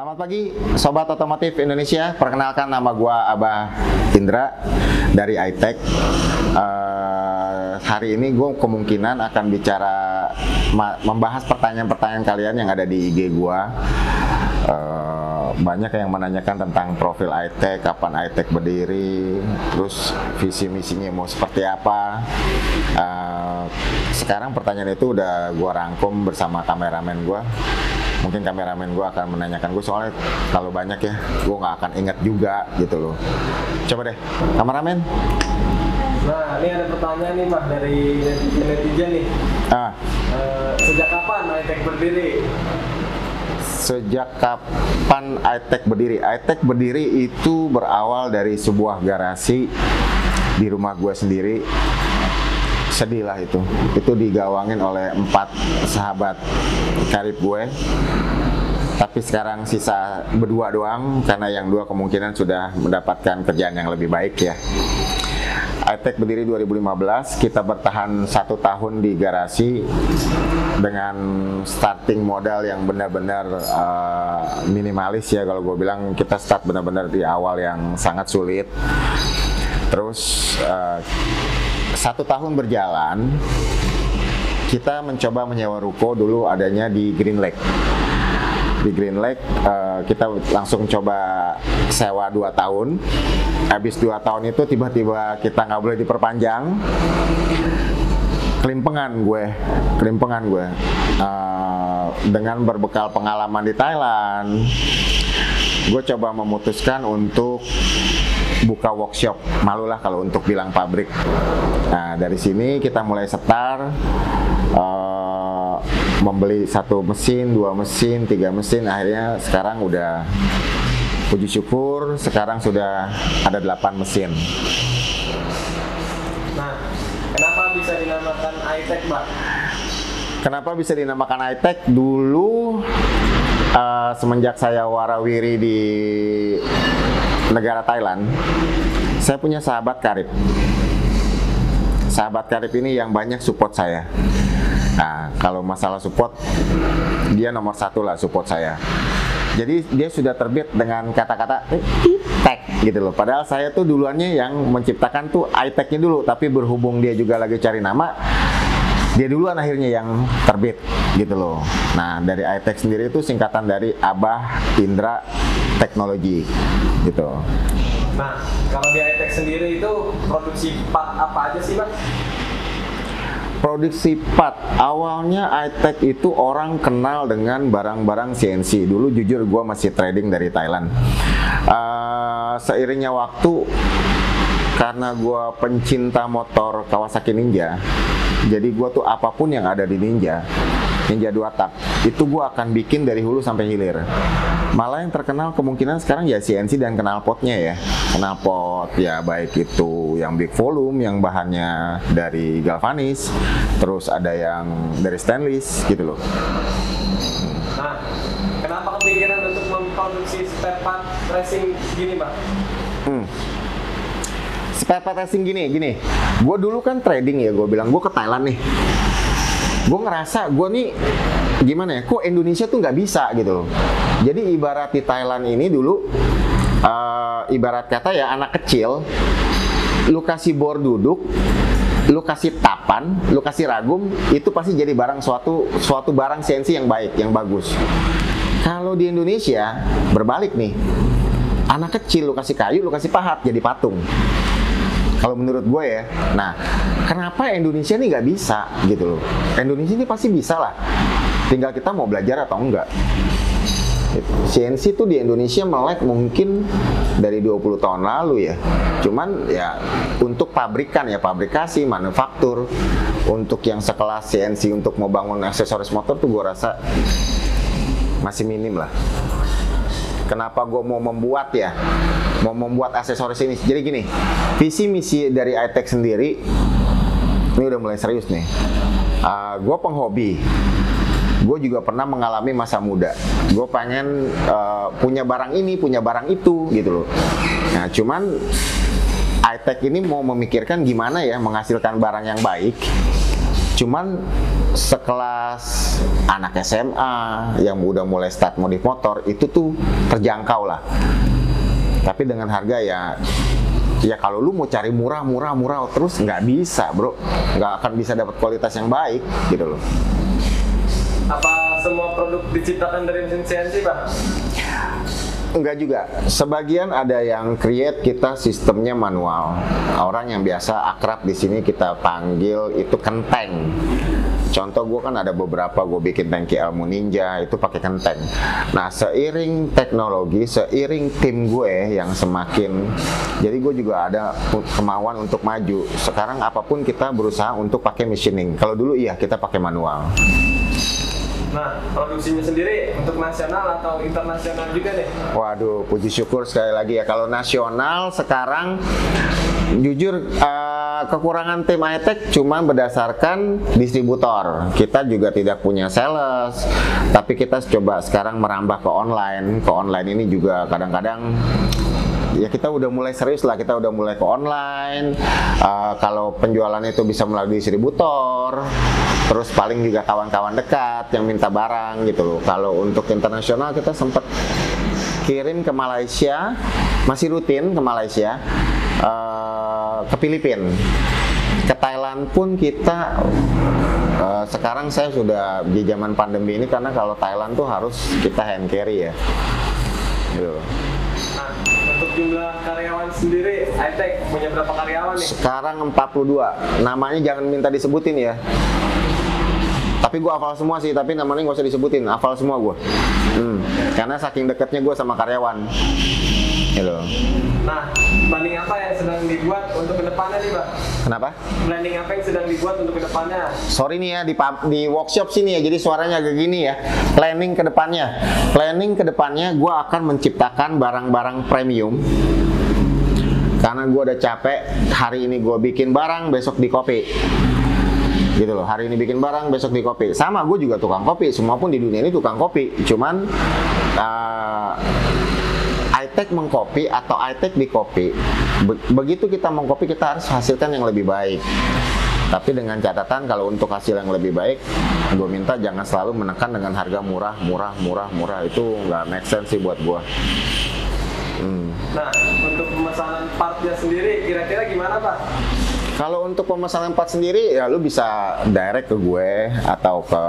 Selamat pagi Sobat Otomotif Indonesia. Perkenalkan, nama gua Abah Indra dari iTech. Hari ini gue kemungkinan akan bicara membahas pertanyaan-pertanyaan kalian yang ada di IG gua. Banyak yang menanyakan tentang profil iTech, kapan iTech berdiri, terus visi misinya mau seperti apa. Sekarang pertanyaan itu udah gua rangkum bersama kameramen gua. Mungkin kameramen gue akan menanyakan gue, soalnya kalau banyak ya gue nggak akan ingat juga gitu loh. Coba deh kameramen. Nah, ini ada pertanyaan nih Mas dari netizen nih. Sejak kapan iTech berdiri? Sejak kapan iTech berdiri? iTech berdiri itu berawal dari sebuah garasi di rumah gue sendiri. Sedih lah itu digawangin oleh 4 sahabat karib gue, tapi sekarang sisa berdua doang karena yang 2 kemungkinan sudah mendapatkan kerjaan yang lebih baik ya. iTech berdiri 2015, kita bertahan 1 tahun di garasi dengan starting modal yang benar-benar minimalis ya. Kalau gue bilang kita start benar-benar di awal yang sangat sulit. Terus 1 tahun berjalan, kita mencoba menyewa ruko dulu adanya di Green Lake. Di Green Lake kita langsung coba sewa 2 tahun. Habis 2 tahun itu tiba-tiba kita nggak boleh diperpanjang. Kelimpengan gue. Dengan berbekal pengalaman di Thailand, gue coba memutuskan untuk buka workshop. Malulah kalau untuk bilang pabrik. Nah, dari sini kita mulai setar, membeli 1 mesin, 2 mesin, 3 mesin. Akhirnya sekarang udah, puji syukur, sekarang sudah ada 8 mesin. Nah, kenapa bisa dinamakan iTech, Mbak? Kenapa bisa dinamakan iTech? Dulu semenjak saya warawiri di negara Thailand, saya punya sahabat karib. Sahabat karib ini yang banyak support saya. Nah, kalau masalah support, dia nomor 1 lah support saya. Jadi dia sudah terbit dengan kata-kata tech gitu loh. Padahal saya tuh duluannya yang menciptakan tuh iTech-nya dulu, tapi berhubung dia juga lagi cari nama, dia duluan akhirnya yang terbit gitu loh. Nah, dari iTech sendiri itu singkatan dari Abah Indra Teknologi gitu. Nah, kalau di iTech sendiri itu produksi part apa aja sih, Mas? Produksi part, awalnya iTech itu orang kenal dengan barang-barang CNC. Dulu jujur gue masih trading dari Thailand. Seiringnya waktu, karena gue pencinta motor Kawasaki Ninja, jadi gue tuh apapun yang ada di Ninja 2 tak, itu gue akan bikin dari hulu sampai hilir. Malah yang terkenal kemungkinan sekarang ya CNC dan knalpotnya ya. Knalpot ya, baik itu yang big volume, yang bahannya dari galvanis, terus ada yang dari stainless gitu loh. Nah, kenapa kepikiran untuk memproduksi spare part racing gini, Mbak? Spare part racing gini. Gue dulu kan trading ya, gue bilang gue ke Thailand nih. Gue ngerasa gue nih gimana ya, kok Indonesia tuh nggak bisa gitu loh. Jadi ibarat di Thailand ini dulu, ibarat kata ya anak kecil, lu kasih bor duduk, lu kasih tapan, lu kasih ragum, itu pasti jadi barang suatu barang CNC yang baik, yang bagus. Kalau di Indonesia berbalik nih, anak kecil lu kasih kayu, lu kasih pahat, jadi patung. Kalau menurut gue ya. Nah, kenapa Indonesia ini nggak bisa gitu loh? Indonesia ini pasti bisa lah. Tinggal kita mau belajar atau enggak. CNC tuh di Indonesia melek mungkin dari 20 tahun lalu ya. Cuman ya untuk pabrikan ya, pabrikasi, manufaktur, untuk yang sekelas CNC untuk mau bangun aksesoris motor tuh gue rasa masih minim lah. Kenapa gue mau membuat aksesoris ini? Jadi gini, visi misi dari iTech sendiri ini udah mulai serius nih. Gue penghobi, gue juga pernah mengalami masa muda. Gue pengen punya barang ini, punya barang itu gitu loh. Nah, cuman iTech ini mau memikirkan gimana ya menghasilkan barang yang baik, Cuman sekelas anak SMA yang udah mulai start modif motor itu tuh terjangkau lah. Tapi dengan harga ya kalau lu mau cari murah terus nggak bisa bro, nggak akan bisa dapat kualitas yang baik gitu loh. Apa semua produk diciptakan dari mesin CNC, Pak? Enggak juga. Sebagian ada yang create kita sistemnya manual. Orang yang biasa akrab di sini kita panggil itu kenteng. Contoh gue kan ada beberapa gue bikin tangki Elmo Ninja itu pakai kenteng. Nah seiring teknologi, seiring tim gue yang semakin, jadi gue juga ada kemauan untuk maju. Sekarang apapun kita berusaha untuk pakai machining. Kalau dulu iya kita pakai manual. Nah, produksinya sendiri untuk nasional atau internasional juga nih? Waduh, puji syukur sekali lagi ya. Kalau nasional sekarang, jujur kekurangan tim iTech cuma berdasarkan distributor. Kita juga tidak punya sales, tapi kita coba sekarang merambah ke online. Ke online ini juga kadang-kadang ya kita udah mulai serius lah, kita udah mulai ke online. Kalau penjualan itu bisa melalui distributor, terus paling juga kawan-kawan dekat yang minta barang gitu loh. Kalau untuk internasional kita sempat kirim ke Malaysia, masih rutin ke Malaysia, ke Filipina, ke Thailand pun kita. Sekarang saya sudah di zaman pandemi ini karena kalau Thailand tuh harus kita hand carry ya. Gitu. Untuk jumlah karyawan sendiri, iTech punya berapa karyawan nih? Sekarang 42. Namanya jangan minta disebutin ya. Tapi gue hafal semua sih, tapi namanya gak usah disebutin. Hafal semua gue. Karena saking dekatnya gue sama karyawan. Gitu. Nah, planning apa yang sedang dibuat untuk kedepannya nih, Pak? Kenapa? Planning apa yang sedang dibuat untuk kedepannya? Sorry nih ya, di workshop sini ya, jadi suaranya agak gini ya. Planning kedepannya. Planning kedepannya gue akan menciptakan barang-barang premium. Karena gue udah capek, hari ini gue bikin barang, besok di copy. Gitu loh, hari ini bikin barang, besok di copy. Sama, gue juga tukang kopi, semua pun di dunia ini tukang kopi. Cuman iTech mengcopy atau iTech di copy. Begitu kita mengcopy, kita harus hasilkan yang lebih baik. Tapi dengan catatan kalau untuk hasil yang lebih baik, gue minta jangan selalu menekan dengan harga murah. Itu nggak make sense sih buat gue. Nah, untuk pemesanan partnya sendiri kira-kira gimana, Pak? Kalau untuk pemesanan part sendiri ya lu bisa direct ke gue atau ke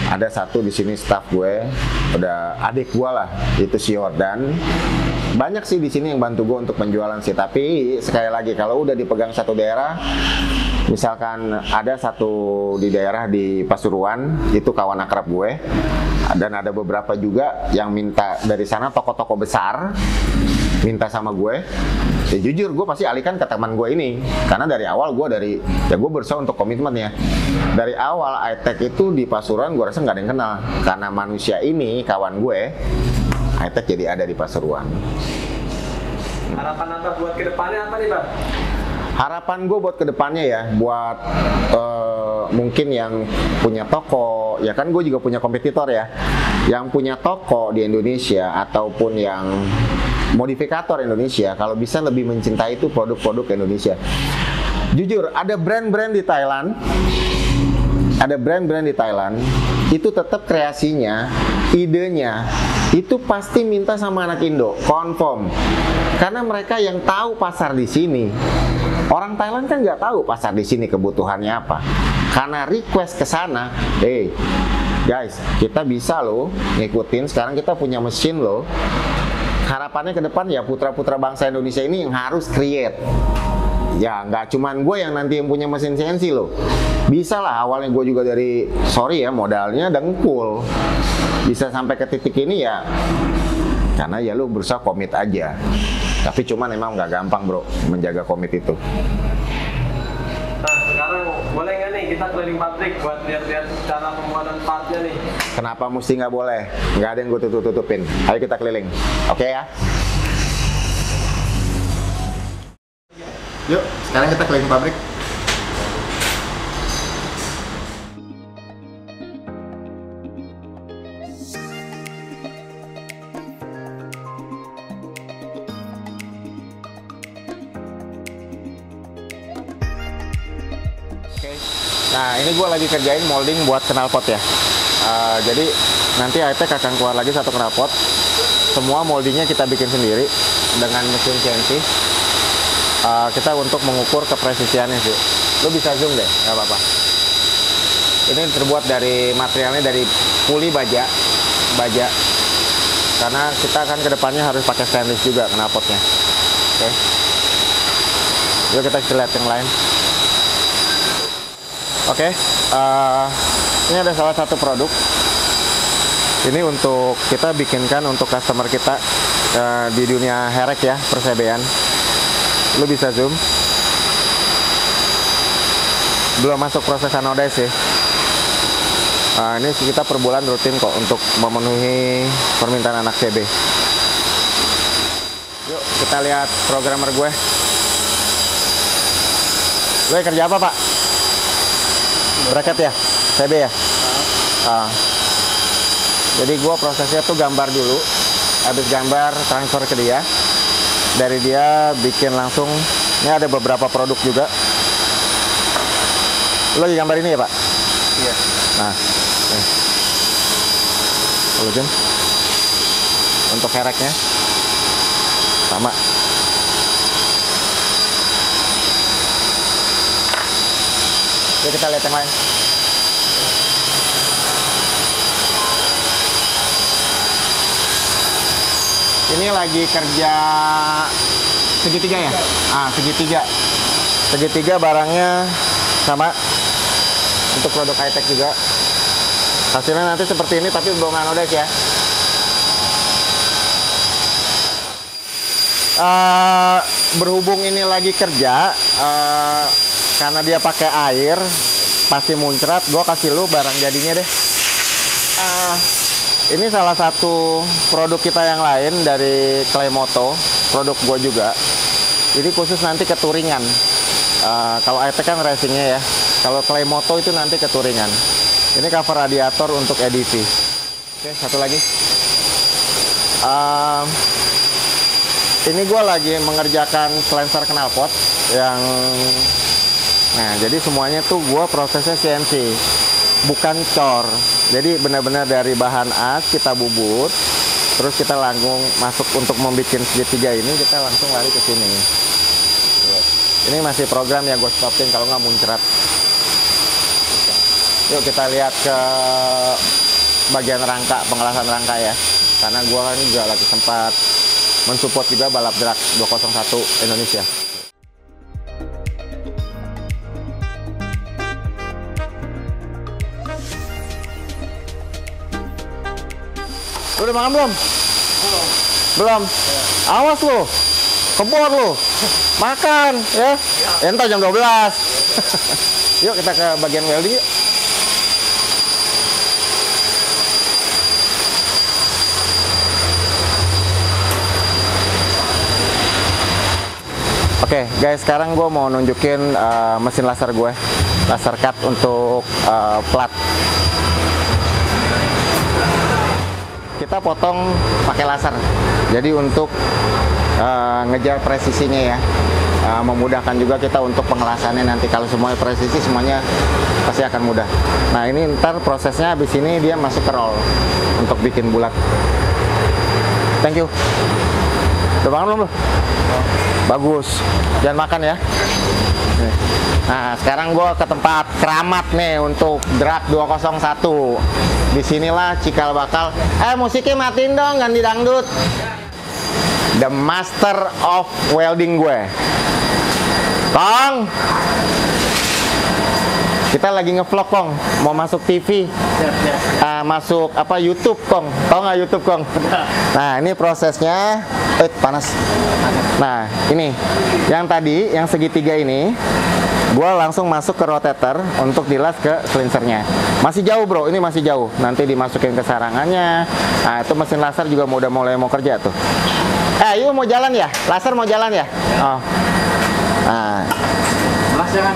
ada satu di sini staff gue, udah adik gue lah, itu si Jordan. Banyak sih di sini yang bantu gue untuk penjualan sih, tapi sekali lagi kalau udah dipegang satu daerah, misalkan ada satu di daerah di Pasuruan, itu kawan akrab gue, dan ada beberapa juga yang minta dari sana toko-toko besar minta sama gue. Ya jujur gue pasti alihkan ke teman gue ini, karena dari awal gue gue berusaha untuk komitmen ya. Dari awal iTech itu di Pasuruan gue rasa nggak ada yang kenal, karena manusia ini kawan gue, iTech jadi ada di Pasuruan. Harapan apa buat kedepannya apa nih, Bang? Harapan gue buat kedepannya ya, buat mungkin yang punya toko, ya kan gue juga punya kompetitor ya, yang punya toko di Indonesia ataupun yang modifikator Indonesia, kalau bisa lebih mencintai itu produk-produk Indonesia. Jujur, ada brand-brand di Thailand, itu tetap kreasinya, idenya, itu pasti minta sama anak Indo, confirm. Karena mereka yang tahu pasar di sini. Orang Thailand kan nggak tahu pasar di sini kebutuhannya apa. Karena request ke sana, hey guys, kita bisa loh ngikutin. Sekarang kita punya mesin loh. Harapannya ke depan ya putra-putra bangsa Indonesia ini yang harus create. Ya nggak cuman gue yang nanti yang punya mesin CNC loh. Bisa lah, awalnya gue juga dari, sorry ya, modalnya dengkul. Bisa sampai ke titik ini ya karena ya lu berusaha komit aja. Tapi cuman memang nggak gampang bro menjaga komit itu. Nah sekarang boleh nggak nih kita keliling pabrik buat lihat-lihat cara pembuatan partnya nih? Kenapa mesti nggak boleh? Nggak ada yang gue tutupin. Ayo kita keliling, oke ya? Yuk, sekarang kita keliling pabrik. Nah, ini gue lagi kerjain molding buat knalpot ya. Jadi nanti iTech akan keluar lagi satu knalpot. Semua moldingnya kita bikin sendiri dengan mesin CNC. Kita untuk mengukur kepresisiannya sih. Lo bisa zoom deh, nggak apa-apa. Ini terbuat dari materialnya dari puli baja. Karena kita kan kedepannya harus pakai stainless juga knalpotnya. Oke. Yuk kita lihat yang lain. Oke. Ini ada salah satu produk. Ini untuk kita bikinkan untuk customer kita di dunia herek ya, persebean. Lu bisa zoom. Belum masuk proses anodize sih. Ini kita per bulan rutin kok untuk memenuhi permintaan anak CB. Yuk kita lihat programmer gue. Gue kerja apa pak? Bracket ya? CB ya? Jadi gue prosesnya tuh gambar dulu, habis gambar transfer ke dia, dari dia bikin langsung. Ini ada beberapa produk juga. Lo lagi gambar ini ya pak? Iya. Nah, Jun, untuk hereknya sama. Yuk kita lihat yang lain. Ini lagi kerja segitiga ya? Segitiga barangnya sama. Untuk produk high-tech juga. Hasilnya nanti seperti ini tapi belum anodize ya. Berhubung ini lagi kerja, karena dia pakai air pasti muncrat, gue kasih lu barang jadinya deh. Ini salah satu produk kita yang lain dari Claymoto, produk gue juga. Ini khusus nanti ke touringan. Kalau high-tech kan racingnya ya. Kalau Claymoto itu nanti ke touringan. Ini cover radiator untuk EDV. Oke, satu lagi. Ini gue lagi mengerjakan silencer knalpot yang, nah jadi semuanya tuh gue prosesnya CNC, bukan cor. Jadi benar-benar dari bahan as kita bubut, terus kita langsung masuk untuk membuat segitiga ini, kita langsung lari ke sini. Ini masih program ya, gue stopin kalau nggak muncrat. Yuk kita lihat ke bagian rangka, pengelasan rangka ya. Karena gue kan juga lagi sempat mensupport juga balap drag 201 Indonesia. Lu udah makan belum? Belum. Belum? Awas lu, kebor lu. Makan ya. Entar jam 12. Yuk kita ke bagian welding yuk. Oke, guys, sekarang gue mau nunjukin mesin laser gue, laser cut untuk plat. Kita potong pakai laser, jadi untuk ngejar presisinya ya, memudahkan juga kita untuk pengelasannya nanti. Kalau semuanya presisi, semuanya pasti akan mudah. Nah ini ntar prosesnya habis ini dia masuk ke roll untuk bikin bulat. Thank you. Udah makan belum lu? Bagus, jangan makan ya. Nah sekarang gue ke tempat keramat nih untuk drag 201. Disinilah cikal bakal. Musiknya matiin dong, ganti dangdut. The master of welding gue, Kong. Kita lagi ngevlog Kong, mau masuk TV. Masuk apa YouTube Kong, tau nggak YouTube Kong? Nah ini prosesnya, panas. Nah ini yang tadi yang segitiga ini gue langsung masuk ke rotator untuk dilas ke silencernya. Masih jauh bro, ini masih jauh, nanti dimasukin ke sarangannya. Nah itu mesin laser juga udah mulai mau kerja tuh. Yuk mau jalan ya, laser mau jalan ya. Oh. Nah Las jangan.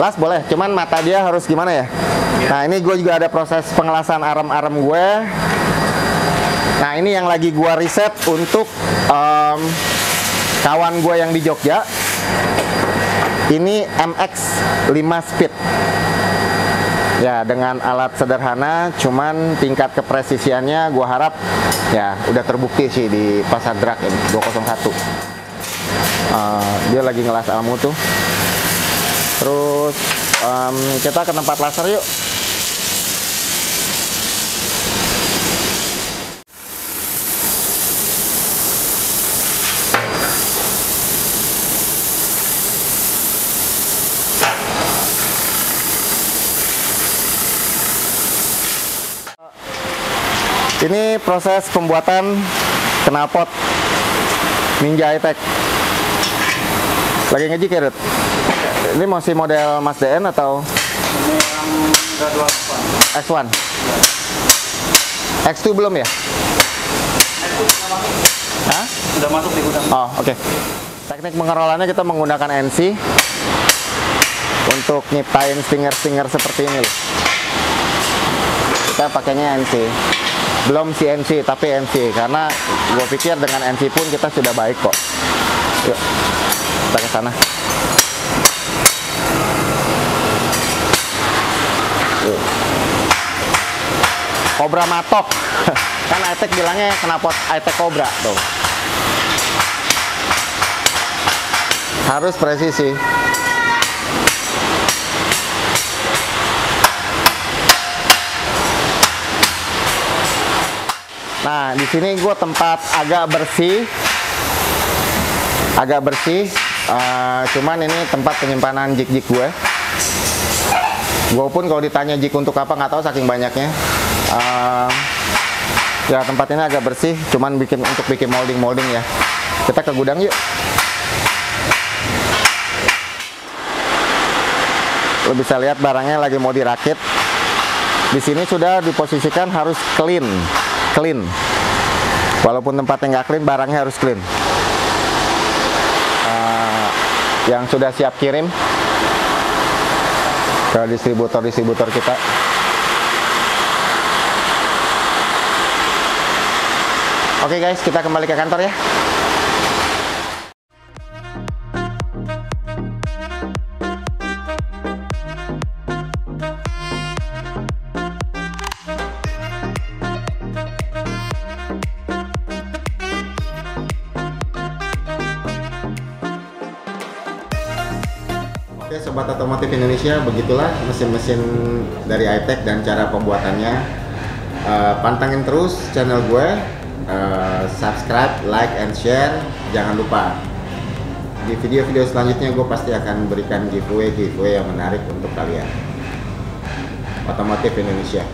las boleh, cuman mata dia harus gimana ya. Nah ini gue juga ada proses pengelasan arem-arem gue. Nah ini yang lagi gue riset untuk kawan gue yang di Jogja. Ini MX 5 speed. Ya, dengan alat sederhana, cuman tingkat kepresisiannya gua harap ya udah terbukti sih di pasar drag ini 201. Dia lagi ngelas almu tuh. Terus kita ke tempat laser yuk. Ini proses pembuatan knalpot Ninja Hi-Tech. Lagi ngejik ya, Dut? Ini masih model Mas DN atau? Ini yang X1. X2 belum ya? X2 sudah masuk. Hah? Sudah masuk di gudang. Oh, oke. Teknik mengerolannya kita menggunakan NC untuk nyiptain stinger-stinger seperti ini loh. Kita pakainya NC. Belum CNC tapi NC, karena gue pikir dengan NC pun kita sudah baik kok. Yuk, kita ke sana. Cobra matok. Kan Hi-Tech bilangnya knalpot Hi-Tech Cobra tuh. Harus presisi. Nah, di sini gue tempat agak bersih, cuman ini tempat penyimpanan jig-jig gue. Gue pun kalau ditanya jig untuk apa nggak tahu saking banyaknya. Ya tempat ini agak bersih, cuman untuk bikin molding ya. Kita ke gudang yuk. Lo bisa lihat barangnya lagi mau dirakit. Di sini sudah diposisikan harus clean. Walaupun tempatnya nggak clean, barangnya harus clean. Yang sudah siap kirim ke distributor kita. Oke guys, kita kembali ke kantor ya. Oke Sobat Otomotif Indonesia, begitulah mesin-mesin dari Hi-Tech dan cara pembuatannya. Pantengin terus channel gue, subscribe, like, and share. Jangan lupa di video-video selanjutnya gue pasti akan berikan giveaway yang menarik untuk kalian. Otomotif Indonesia.